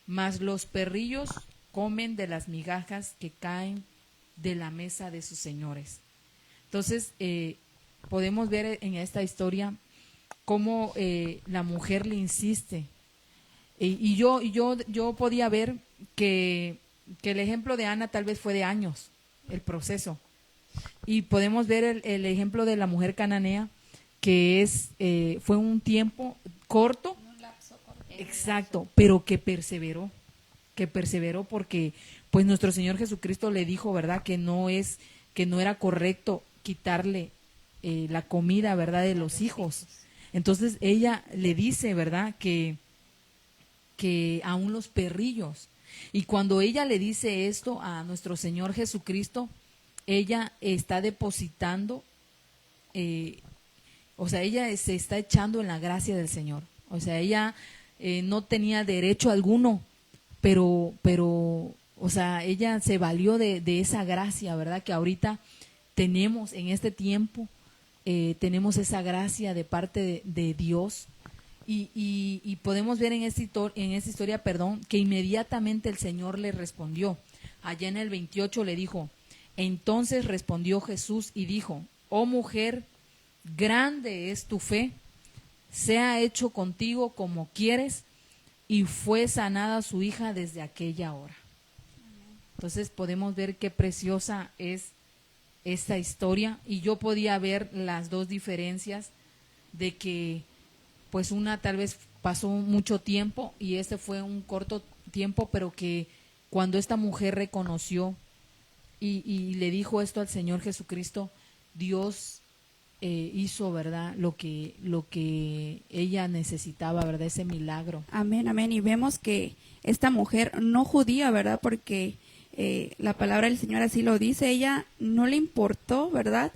mas los perrillos comen de las migajas que caen de la mesa de sus señores. Entonces, podemos ver en esta historia cómo la mujer le insiste. Y yo podía ver que el ejemplo de Ana tal vez fue de años, el proceso. Y podemos ver el ejemplo de la mujer cananea, que fue un tiempo corto, exacto, pero que perseveró porque pues nuestro Señor Jesucristo le dijo, ¿verdad? Que no era correcto quitarle la comida, ¿verdad? De los hijos. Entonces ella le dice, ¿verdad? Que aún los perrillos. Y cuando ella le dice esto a nuestro Señor Jesucristo, ella está depositando, ella se está echando en la gracia del Señor. O sea, ella no tenía derecho alguno, pero, ella se valió de esa gracia, ¿verdad? Que ahorita tenemos en este tiempo, tenemos esa gracia de parte de Dios. Y podemos ver en esta historia, que inmediatamente el Señor le respondió. Allá en el 28 le dijo, entonces respondió Jesús y dijo, oh mujer, grande es tu fe, sea hecho contigo como quieres, y fue sanada su hija desde aquella hora. Entonces podemos ver qué preciosa es esta historia, y yo podía ver las dos diferencias de que pues una tal vez pasó mucho tiempo y este fue un corto tiempo, pero que cuando esta mujer reconoció y le dijo esto al Señor Jesucristo, Dios hizo, ¿verdad? Lo que ella necesitaba, ¿verdad? Ese milagro. Amén, amén. Y vemos que esta mujer no judía, ¿verdad? Porque la palabra del Señor así lo dice, ella no le importó, ¿verdad?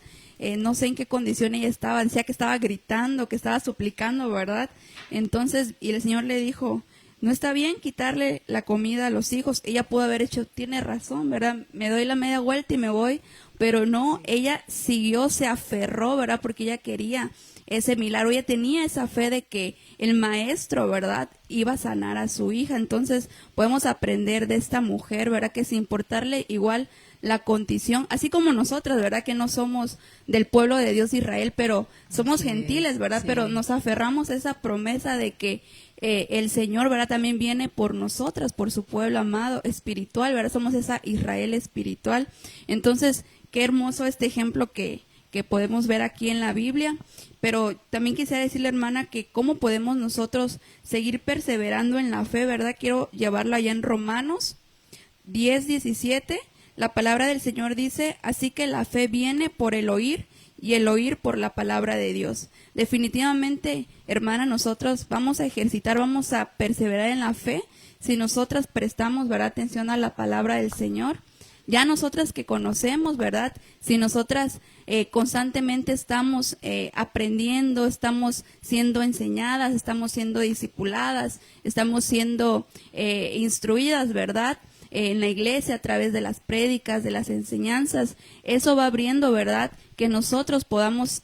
No sé en qué condición ella estaba, decía que estaba gritando, que estaba suplicando, ¿verdad? Entonces, y el Señor le dijo, no está bien quitarle la comida a los hijos. Ella pudo haber hecho, tiene razón, ¿verdad? Me doy la media vuelta y me voy, pero no, ella siguió, se aferró, ¿verdad? Porque ella quería ese milagro, ella tenía esa fe de que el maestro, ¿verdad?, iba a sanar a su hija. Entonces podemos aprender de esta mujer, ¿verdad?, que sin importarle igual la condición, así como nosotras, ¿verdad?, que no somos del pueblo de Dios Israel, pero somos gentiles, ¿verdad?, sí. Pero nos aferramos a esa promesa de que el Señor, ¿verdad?, también viene por nosotras, por su pueblo amado espiritual, ¿verdad?, somos esa Israel espiritual. Entonces, qué hermoso este ejemplo que podemos ver aquí en la Biblia, pero también quisiera decirle, hermana, que cómo podemos nosotros seguir perseverando en la fe, ¿verdad? Quiero llevarlo allá en Romanos 10:17, la palabra del Señor dice, así que la fe viene por el oír y el oír por la palabra de Dios. Definitivamente, hermana, nosotros vamos a ejercitar, vamos a perseverar en la fe si nosotras prestamos, ¿verdad?, atención a la palabra del Señor. Ya nosotras que conocemos, ¿verdad? Si nosotras constantemente estamos aprendiendo, estamos siendo enseñadas, estamos siendo discipuladas, estamos siendo instruidas, ¿verdad?, en la iglesia a través de las prédicas, de las enseñanzas, eso va abriendo, ¿verdad?, que nosotros podamos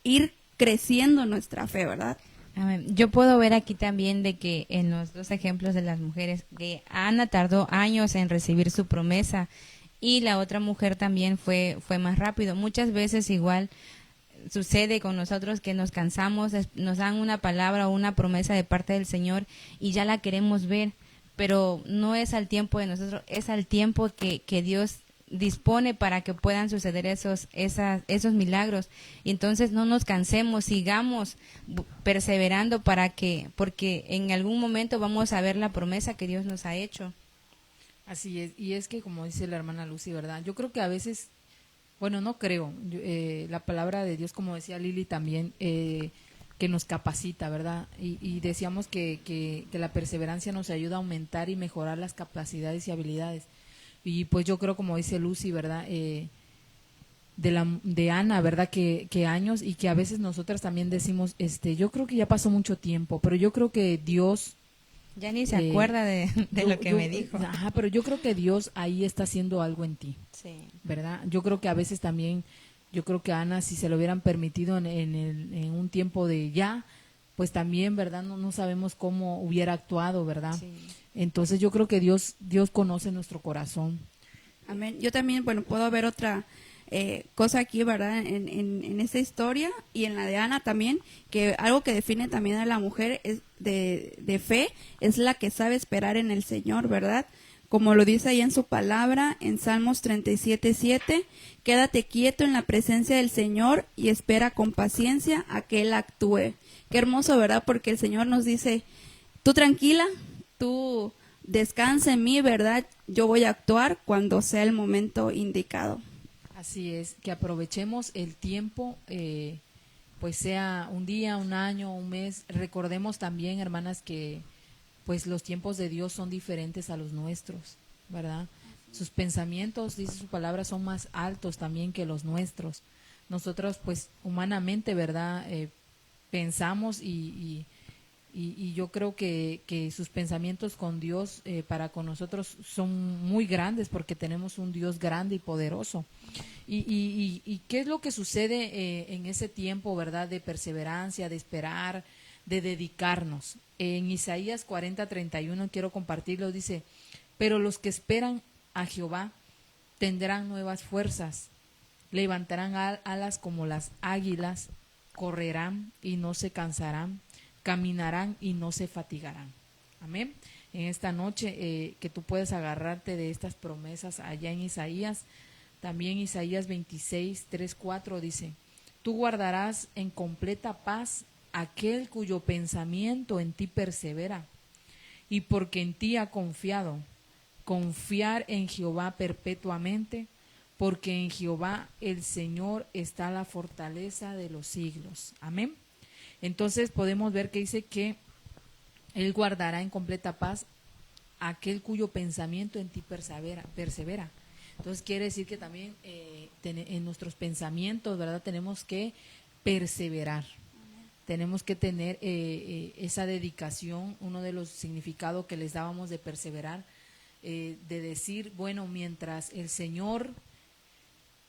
ir creciendo nuestra fe, ¿verdad? Amén. Yo puedo ver aquí también de que en los dos ejemplos de las mujeres, que Ana tardó años en recibir su promesa y la otra mujer también fue más rápido. Muchas veces igual sucede con nosotros que nos cansamos, nos dan una palabra o una promesa de parte del Señor y ya la queremos ver, pero no es al tiempo de nosotros, es al tiempo que Dios dispone para que puedan suceder esos milagros. Y entonces no nos cansemos, sigamos perseverando porque en algún momento vamos a ver la promesa que Dios nos ha hecho. Así es, y es que como dice la hermana Lucy, ¿verdad? Yo creo que a veces, bueno, no creo, la palabra de Dios, como decía Lili también, que nos capacita, ¿verdad? Y decíamos que la perseverancia nos ayuda a aumentar y mejorar las capacidades y habilidades. Y pues yo creo, como dice Lucy, ¿verdad?, de Ana, ¿verdad?, que años, y que a veces nosotras también decimos, yo creo que ya pasó mucho tiempo, pero yo creo que Dios ya ni se acuerda de lo que me dijo. Ajá, pero yo creo que Dios ahí está haciendo algo en ti, sí, ¿verdad? Yo creo que a veces también, yo creo que a Ana, si se lo hubieran permitido en un tiempo de ya, pues también, ¿verdad?, no sabemos cómo hubiera actuado, ¿verdad? sí. Entonces yo creo que Dios conoce nuestro corazón. Amén. Yo también, bueno, puedo ver otra cosa aquí, ¿verdad?, en esta historia y en la de Ana también, que algo que define también a la mujer es de fe, es la que sabe esperar en el Señor, ¿verdad? Como lo dice ahí en su palabra, en Salmos 37:7, quédate quieto en la presencia del Señor y espera con paciencia a que Él actúe. Qué hermoso, ¿verdad? Porque el Señor nos dice, tú tranquila, tú descansa en mí, ¿verdad? Yo voy a actuar cuando sea el momento indicado. Así es, que aprovechemos el tiempo, pues sea un día, un año, un mes. Recordemos también, hermanas, que pues los tiempos de Dios son diferentes a los nuestros, ¿verdad? Sus pensamientos, dice su palabra, son más altos también que los nuestros. Nosotros, pues, humanamente, ¿verdad?, pensamos y yo creo que sus pensamientos con Dios para con nosotros son muy grandes porque tenemos un Dios grande y poderoso. ¿Y qué es lo que sucede en ese tiempo, verdad, de perseverancia, de esperar, de dedicarnos? En Isaías 40:31 quiero compartirlo, dice, pero los que esperan a Jehová tendrán nuevas fuerzas, levantarán alas como las águilas, correrán y no se cansarán, caminarán y no se fatigarán. Amén. En esta noche que tú puedes agarrarte de estas promesas allá en Isaías, también Isaías 26:3-4 dice, tú guardarás en completa paz aquel cuyo pensamiento en ti persevera, y porque en ti ha confiado, confiar en Jehová perpetuamente, porque en Jehová el Señor está la fortaleza de los siglos. Amén. Entonces podemos ver que dice que Él guardará en completa paz aquel cuyo pensamiento en ti persevera. Entonces quiere decir que también en nuestros pensamientos, ¿verdad? Tenemos que perseverar. Tenemos que tener esa dedicación. Uno de los significados que les dábamos de perseverar, de decir, bueno, mientras el Señor,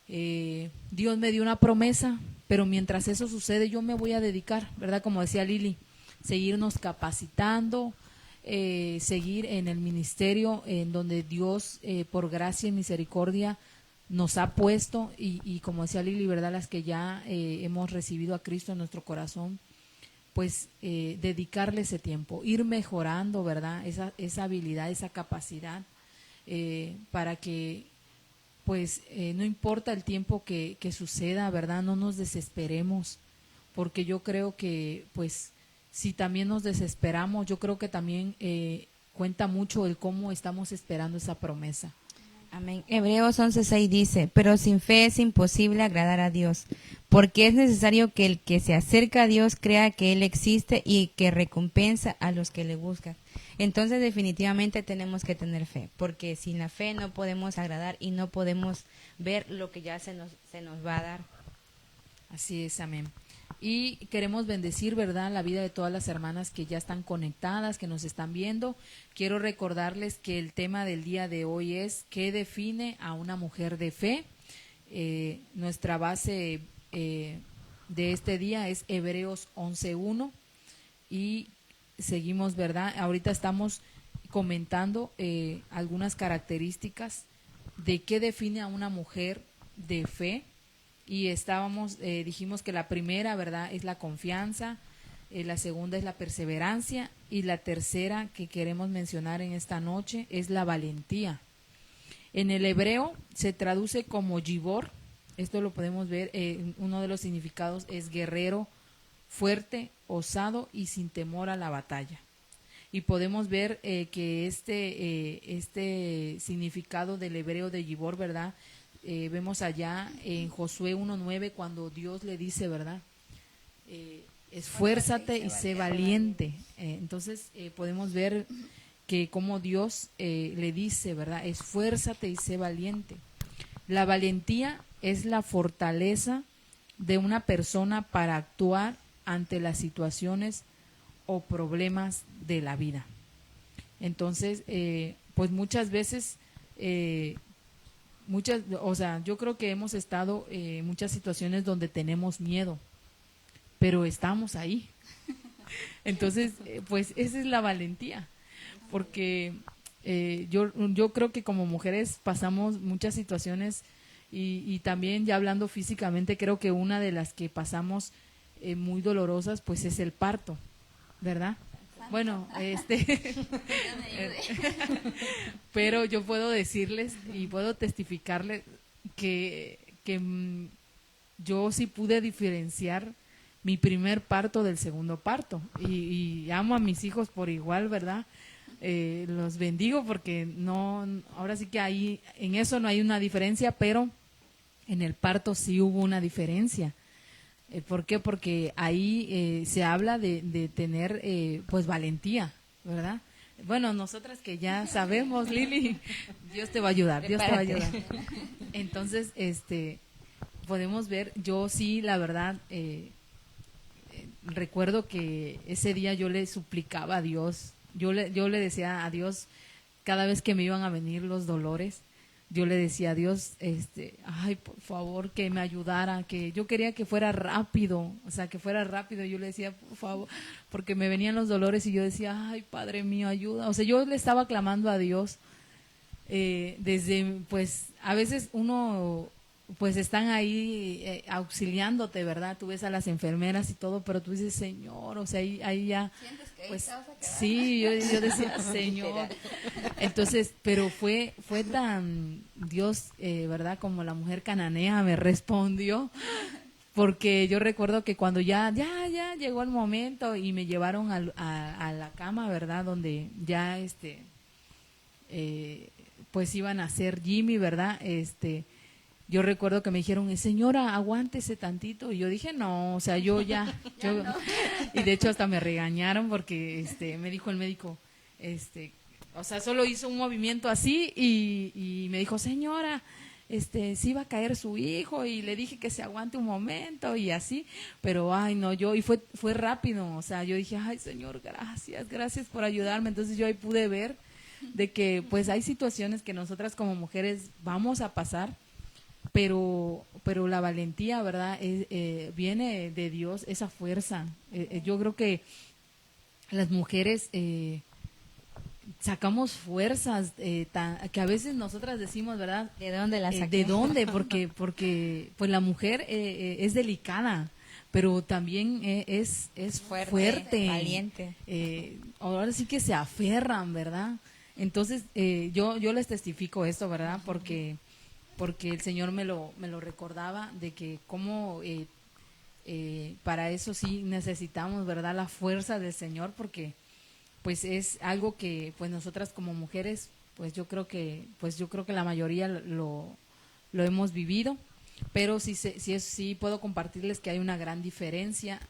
Dios me dio una promesa, pero mientras eso sucede yo me voy a dedicar, ¿verdad? Como decía Lili, seguirnos capacitando, seguir en el ministerio en donde Dios, por gracia y misericordia, nos ha puesto y como decía Lili, ¿verdad? Las que ya hemos recibido a Cristo en nuestro corazón, pues dedicarle ese tiempo, ir mejorando, ¿verdad? Esa habilidad, esa capacidad, para que, pues, no importa el tiempo que suceda, ¿verdad? No nos desesperemos, porque yo creo que, pues, si también nos desesperamos, yo creo que también cuenta mucho el cómo estamos esperando esa promesa. Amén. Hebreos 11:6 dice, pero sin fe es imposible agradar a Dios, porque es necesario que el que se acerca a Dios crea que Él existe y que recompensa a los que le buscan. Entonces definitivamente tenemos que tener fe, porque sin la fe no podemos agradar y no podemos ver lo que ya se nos va a dar. Así es, amén. Y queremos bendecir, ¿verdad?, la vida de todas las hermanas que ya están conectadas, que nos están viendo. Quiero recordarles que el tema del día de hoy es ¿qué define a una mujer de fe? Nuestra base de este día es Hebreos 11:1 y seguimos, ¿verdad? Ahorita estamos comentando algunas características de qué define a una mujer de fe. Y dijimos que la primera, ¿verdad?, es la confianza, la segunda es la perseverancia y la tercera que queremos mencionar en esta noche es la valentía. En el hebreo se traduce como Gibor, esto lo podemos ver, uno de los significados es guerrero, fuerte, osado y sin temor a la batalla. Y podemos ver que este significado del hebreo de Gibor, ¿verdad?, vemos allá en Josué 1:9 cuando Dios le dice, ¿verdad? Esfuérzate y sé valiente. Entonces podemos ver que como Dios le dice, ¿verdad? Esfuérzate y sé valiente. La valentía es la fortaleza de una persona para actuar ante las situaciones o problemas de la vida. Entonces, pues muchas veces yo creo que hemos estado en muchas situaciones donde tenemos miedo, pero estamos ahí. Entonces, pues esa es la valentía, porque yo creo que como mujeres pasamos muchas situaciones y también ya hablando físicamente, creo que una de las que pasamos muy dolorosas, pues es el parto, ¿verdad? Bueno, pero yo puedo decirles y puedo testificarles que yo sí pude diferenciar mi primer parto del segundo parto y amo a mis hijos por igual, ¿verdad? Los bendigo porque ahora sí que ahí en eso no hay una diferencia, pero en el parto sí hubo una diferencia. ¿Por qué? Porque ahí se habla de tener pues valentía, ¿verdad? Bueno, nosotras que ya sabemos, Lili, Dios te va a ayudar, Dios te va a ayudar. Entonces, podemos ver, yo sí, la verdad, recuerdo que ese día yo le suplicaba a Dios, yo le decía a Dios cada vez que me iban a venir los dolores, yo le decía a Dios, ay, por favor, que me ayudara, que yo quería que fuera rápido, o sea, que fuera rápido. Yo le decía, por favor, porque me venían los dolores y yo decía, ay, Padre mío, ayuda. O sea, yo le estaba clamando a Dios desde, pues, a veces uno, pues, están ahí auxiliándote, ¿verdad? Tú ves a las enfermeras y todo, pero tú dices, Señor, o sea, ahí ya, pues, sí, yo decía, Señor. Entonces, pero fue tan Dios, ¿verdad? Como la mujer cananea me respondió, porque yo recuerdo que cuando ya llegó el momento y me llevaron a la cama, ¿verdad? Donde ya, pues iban a hacer Jimmy, ¿verdad? yo recuerdo que me dijeron, señora, aguántese tantito. Y yo dije, no, o sea, yo ya, yo, no. Y de hecho hasta me regañaron porque me dijo el médico, o sea, solo hizo un movimiento así y me dijo, señora, sí va a caer su hijo, y le dije que se aguante un momento y así, pero ay no, y fue rápido, o sea, yo dije, ay Señor, gracias por ayudarme. Entonces yo ahí pude ver de que pues hay situaciones que nosotras como mujeres vamos a pasar, pero la valentía, ¿verdad? Viene de Dios, esa fuerza. Yo creo que las mujeres sacamos fuerzas que a veces nosotras decimos, ¿verdad? ¿De dónde las saqué? ¿De dónde? Porque pues la mujer es delicada, pero también es fuerte, valiente. Ahora sí que se aferran, ¿verdad? Entonces yo les testifico esto, ¿verdad? Porque el Señor me lo recordaba de que cómo para eso sí necesitamos, ¿verdad? La fuerza del Señor, porque pues es algo que pues nosotras como mujeres pues yo creo que la mayoría lo hemos vivido, pero sí puedo compartirles que hay una gran diferencia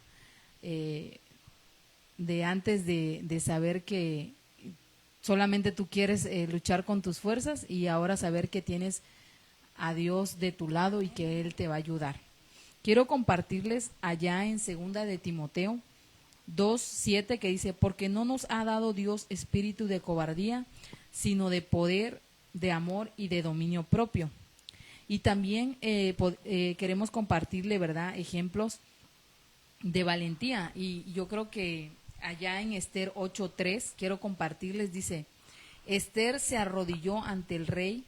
de antes de saber que solamente tú quieres luchar con tus fuerzas, y ahora saber que tienes a Dios de tu lado y que Él te va a ayudar. Quiero compartirles allá en segunda de Timoteo 2:7, que dice, porque no nos ha dado Dios espíritu de cobardía, sino de poder, de amor y de dominio propio. Y también queremos compartirle, ¿verdad?, ejemplos de valentía. Y yo creo que allá en Esther 8:3 quiero compartirles, dice, Esther se arrodilló ante el rey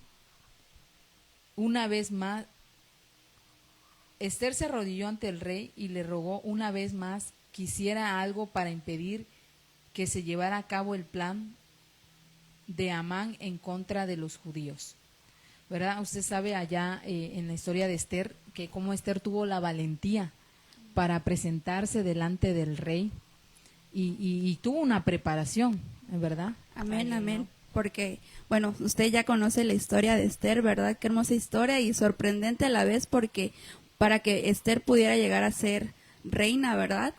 una vez más. Esther se arrodilló ante el rey y le rogó una vez más que hiciera algo para impedir que se llevara a cabo el plan de Amán en contra de los judíos. ¿Verdad? Usted sabe allá en la historia de Esther que cómo Esther tuvo la valentía para presentarse delante del rey y tuvo una preparación, ¿verdad? Amén, amén. Porque, bueno, usted ya conoce la historia de Esther, ¿verdad? Qué hermosa historia y sorprendente a la vez, porque para que Esther pudiera llegar a ser reina, ¿verdad?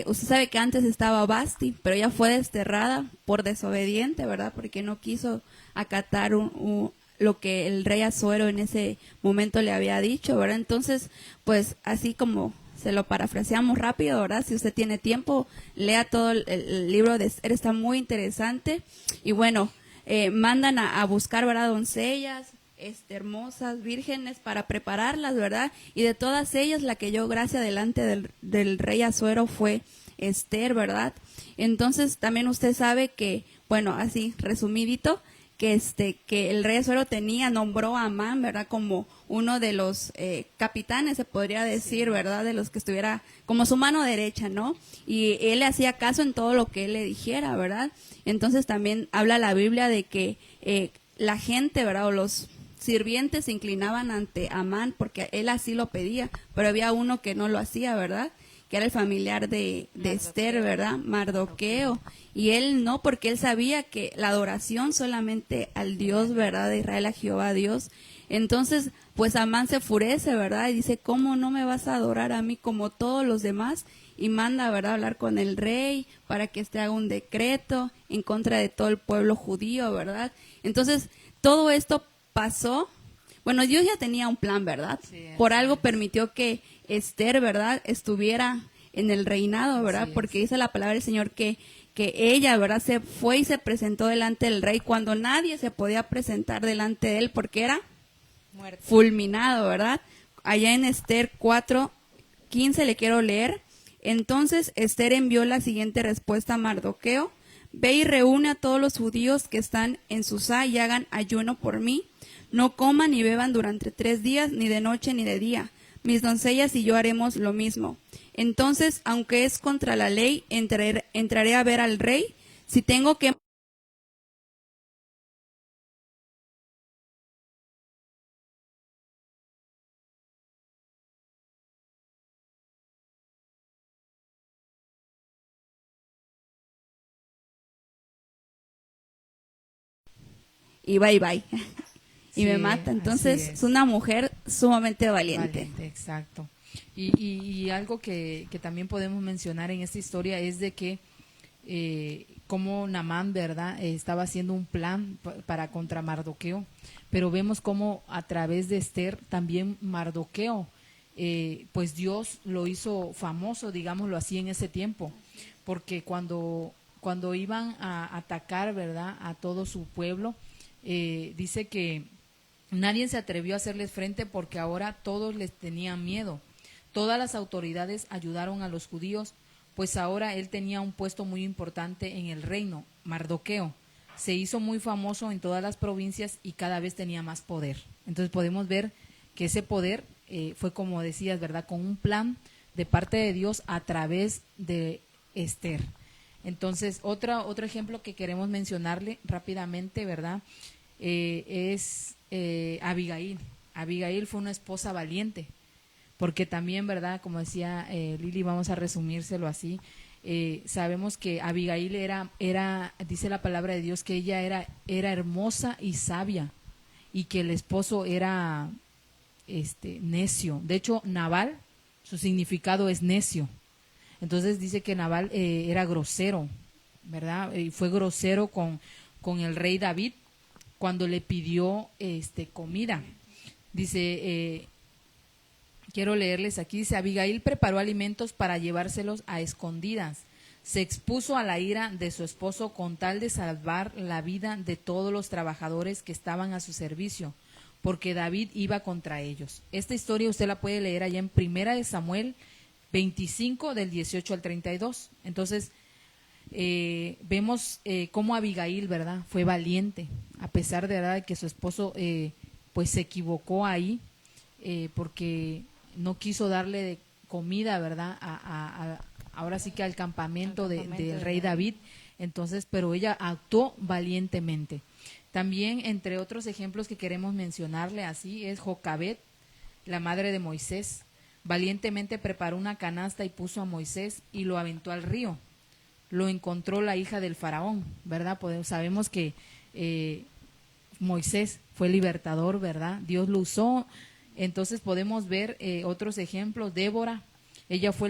Usted sabe que antes estaba Basti, pero ella fue desterrada por desobediente, ¿verdad? Porque no quiso acatar lo que el rey Asuero en ese momento le había dicho, ¿verdad? Entonces, pues así como se lo parafraseamos rápido, ¿verdad? Si usted tiene tiempo, lea todo el libro de Esther, está muy interesante. Y bueno, mandan a buscar, ¿verdad?, doncellas hermosas, vírgenes, para prepararlas, ¿verdad? Y de todas ellas, la que halló gracia delante del rey Asuero fue Esther, ¿verdad? Entonces, también usted sabe que, bueno, así resumidito, que el rey Asuero nombró a Amán, ¿verdad?, como uno de los capitanes, se podría decir, ¿verdad?, de los que estuviera como su mano derecha, ¿no? Y él le hacía caso en todo lo que él le dijera, ¿verdad? Entonces también habla la Biblia de que la gente, ¿verdad?, o los sirvientes se inclinaban ante Amán porque él así lo pedía, pero había uno que no lo hacía, ¿verdad?, que era el familiar de Esther, ¿verdad?, Mardoqueo, y él no, porque él sabía que la adoración solamente al Dios, ¿verdad?, de Israel, a Jehová Dios. Entonces, pues Amán se enfurece, ¿verdad?, y dice, ¿cómo no me vas a adorar a mí como todos los demás? Y manda, ¿verdad?, hablar con el rey para que haga un decreto en contra de todo el pueblo judío, ¿verdad? Entonces, todo esto pasó. Bueno, Dios ya tenía un plan, ¿verdad? Sí, por algo permitió que Esther, ¿verdad?, estuviera en el reinado, ¿verdad? Porque dice la palabra del Señor que ella, ¿verdad?, se fue y se presentó delante del rey cuando nadie se podía presentar delante de él porque era muerto, fulminado, ¿verdad? Allá en Esther 4:15 le quiero leer. Entonces Esther envió la siguiente respuesta a Mardoqueo: ve y reúne a todos los judíos que están en Susá y hagan ayuno por mí. No coman ni beban durante 3 días, ni de noche ni de día. Mis doncellas y yo haremos lo mismo. Entonces, aunque es contra la ley, entraré a ver al rey. Si tengo que... Y bye bye. y Sí, me mata. Entonces así es una mujer sumamente valiente. Valiente, exacto. Y algo que también podemos mencionar en esta historia es de que como Naamán, ¿verdad? Estaba haciendo un plan para contra Mardoqueo, pero vemos como a través de Esther también Mardoqueo, pues Dios lo hizo famoso, digámoslo así, en ese tiempo, porque cuando iban a atacar, ¿verdad?, a todo su pueblo, dice que nadie se atrevió a hacerles frente porque ahora todos les tenían miedo. Todas las autoridades ayudaron a los judíos, pues ahora él tenía un puesto muy importante en el reino. Mardoqueo se hizo muy famoso en todas las provincias y cada vez tenía más poder. Entonces podemos ver que ese poder fue, como decías, ¿verdad?, con un plan de parte de Dios a través de Esther. Entonces, otro ejemplo que queremos mencionarle rápidamente, ¿verdad?, es Abigail. Abigail fue una esposa valiente, porque también, ¿verdad?, como decía Lili, vamos a resumírselo así, sabemos que Abigail era, dice la palabra de Dios, que ella era hermosa y sabia, y que el esposo era necio. De hecho, Nabal, su significado es necio. Entonces dice que Nabal era grosero, ¿verdad? Y fue grosero con el rey David cuando le pidió comida. Dice, quiero leerles aquí, dice, Abigail preparó alimentos para llevárselos a escondidas. Se expuso a la ira de su esposo con tal de salvar la vida de todos los trabajadores que estaban a su servicio, porque David iba contra ellos. Esta historia usted la puede leer allá en Primera de Samuel 25, del 18 al 32. Entonces, vemos cómo Abigail, ¿verdad?, fue valiente, a pesar de, ¿verdad?, que su esposo pues se equivocó ahí, porque no quiso darle de comida, ¿verdad?, ahora sí que al campamento del rey David. Entonces, pero ella actuó valientemente. También, entre otros ejemplos que queremos mencionarle así, es Jocabed, la madre de Moisés. Valientemente preparó una canasta y puso a Moisés y lo aventó al río. Lo encontró la hija del faraón, ¿verdad? Pues sabemos que Moisés fue libertador, ¿verdad? Dios lo usó. Entonces podemos ver otros ejemplos. Débora, ella fue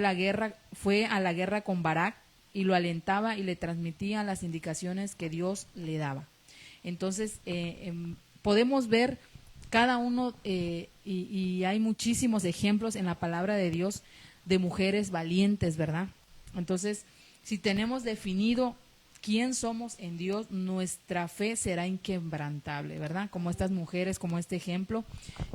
a la guerra con Barak y lo alentaba y le transmitía las indicaciones que Dios le daba. Entonces podemos ver cada uno, y hay muchísimos ejemplos en la palabra de Dios de mujeres valientes, ¿verdad? Entonces, si tenemos definido quién somos en Dios, nuestra fe será inquebrantable, ¿verdad? Como estas mujeres, como este ejemplo.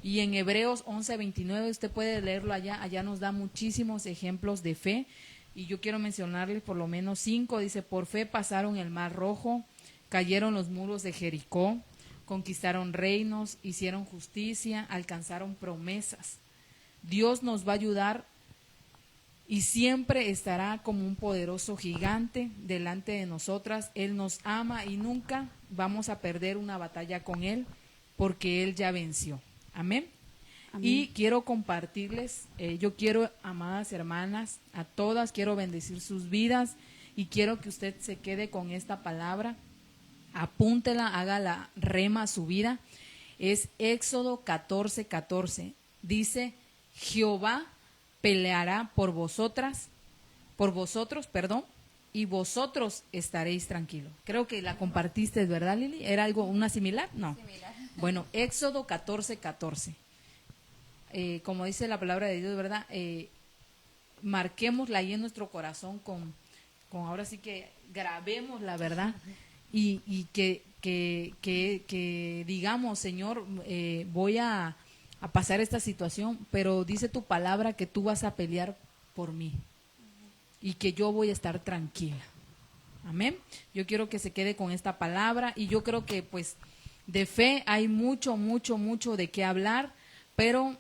Y en Hebreos 11:29, usted puede leerlo allá nos da muchísimos ejemplos de fe. Y yo quiero mencionarles por lo menos 5. Dice, por fe pasaron el Mar Rojo, cayeron los muros de Jericó, conquistaron reinos, hicieron justicia, alcanzaron promesas. Dios nos va a ayudar y siempre estará como un poderoso gigante delante de nosotras. Él nos ama y nunca vamos a perder una batalla con Él, porque Él ya venció. Amén. Amén. Y quiero compartirles, yo quiero, amadas hermanas, a todas, quiero bendecir sus vidas y quiero que usted se quede con esta palabra. Apúntela, haga la rema a su vida. Es Éxodo 14:14. Dice, Jehová peleará por vosotros, y vosotros estaréis tranquilos. Creo que la compartiste, ¿verdad, Lili? ¿Era una similar? No. Similar. Bueno, Éxodo 14:14. Como dice la palabra de Dios, ¿verdad? Marquémosla ahí en nuestro corazón con ahora sí que grabemos la verdad. Y que digamos, Señor, voy a pasar esta situación, pero dice tu palabra que tú vas a pelear por mí y que yo voy a estar tranquila. Amén. Yo quiero que se quede con esta palabra y yo creo que pues de fe hay mucho de qué hablar, pero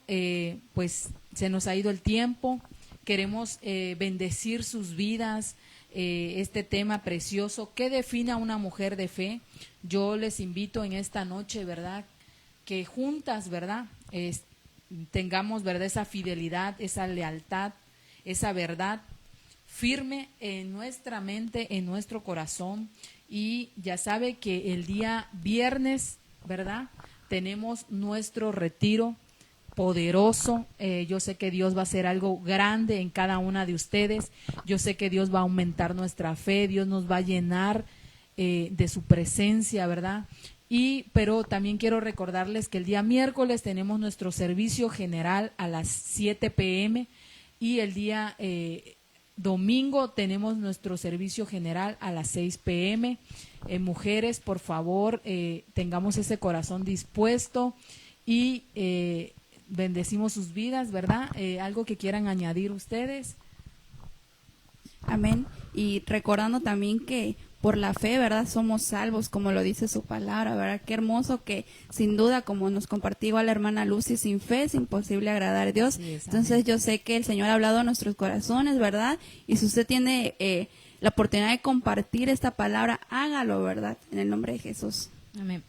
pues se nos ha ido el tiempo. Queremos bendecir sus vidas. Este tema precioso, ¿qué define a una mujer de fe? Yo les invito en esta noche, ¿verdad?, que juntas, ¿verdad?, tengamos, ¿verdad?, esa fidelidad, esa lealtad, esa verdad firme en nuestra mente, en nuestro corazón. Y ya sabe que el día viernes, ¿verdad?, tenemos nuestro retiro poderoso. Yo sé que Dios va a hacer algo grande en cada una de ustedes. Yo sé que Dios va a aumentar nuestra fe, Dios nos va a llenar de su presencia, ¿verdad? Pero también quiero recordarles que el día miércoles tenemos nuestro servicio general a las 7 p.m. y el día domingo tenemos nuestro servicio general a las 6 p.m. Mujeres, por favor, tengamos ese corazón dispuesto y bendecimos sus vidas, ¿verdad? ¿Algo que quieran añadir ustedes? Amén. Y recordando también que por la fe, ¿verdad? Somos salvos, como lo dice su palabra, ¿verdad? Qué hermoso que, sin duda, como nos compartió a la hermana Lucy, sin fe es imposible agradar a Dios. Sí, entonces yo sé que el Señor ha hablado a nuestros corazones, ¿verdad? Y si usted tiene la oportunidad de compartir esta palabra, hágalo, ¿verdad? En el nombre de Jesús. Amén.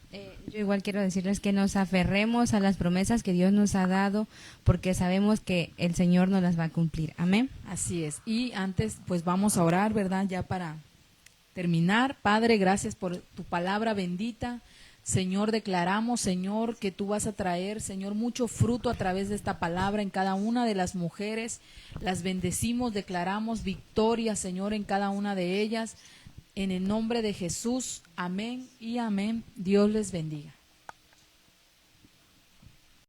Yo igual quiero decirles que nos aferremos a las promesas que Dios nos ha dado, porque sabemos que el Señor nos las va a cumplir. Amén. Así es. Y antes, pues vamos a orar, ¿verdad? Ya para terminar. Padre, gracias por tu palabra bendita. Señor, declaramos, Señor, que tú vas a traer, Señor, mucho fruto a través de esta palabra en cada una de las mujeres. Las bendecimos, declaramos victoria, Señor, en cada una de ellas. En el nombre de Jesús, amén y amén. Dios les bendiga.